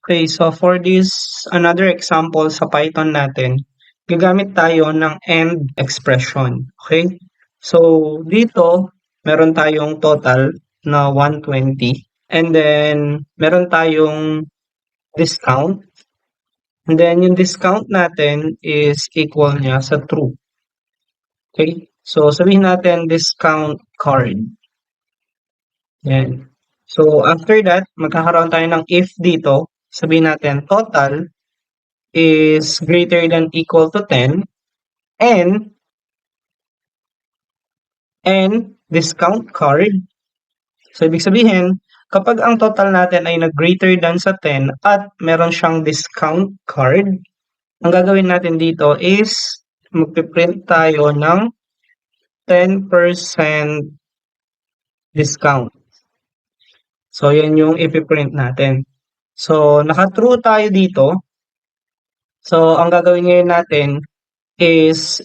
Okay, so for this another example sa Python natin, gagamit tayo ng AND expression. Okay? So dito, meron tayong total na 120 and then meron tayong discount. And then yung discount natin is equal niya sa true. Okay? So sabihin natin discount card. Yan. So after that, magkakaroon tayo ng if dito. Sabihin natin total is greater than equal to 10 and discount card. So ibig sabihin, kapag ang total natin ay nag-greater than sa 10 at meron siyang discount card, ang gagawin natin dito is magpiprint tayo ng 10% discount. So yan yung ipiprint natin. So naka-true tayo dito. So ang gagawin ngayon natin is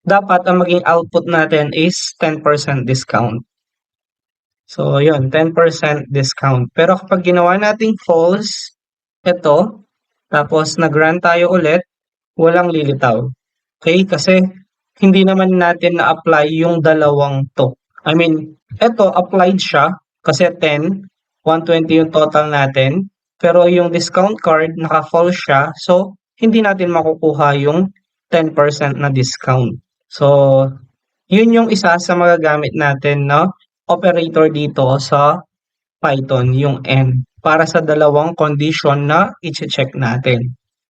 dapat ang maging output natin is 10% discount. So, yun, 10% discount. Pero kapag ginawa nating false, ito, tapos nag-run tayo ulit, walang lilitaw. Okay? Kasi hindi naman natin na-apply yung dalawang to. I mean, ito, applied siya kasi 10, 120 yung total natin. Pero yung discount card, naka-false siya. So, hindi natin makukuha yung 10% na discount. So, yun yung isa sa magagamit natin na operator dito sa Python, yung AND, para sa dalawang condition na i-check natin.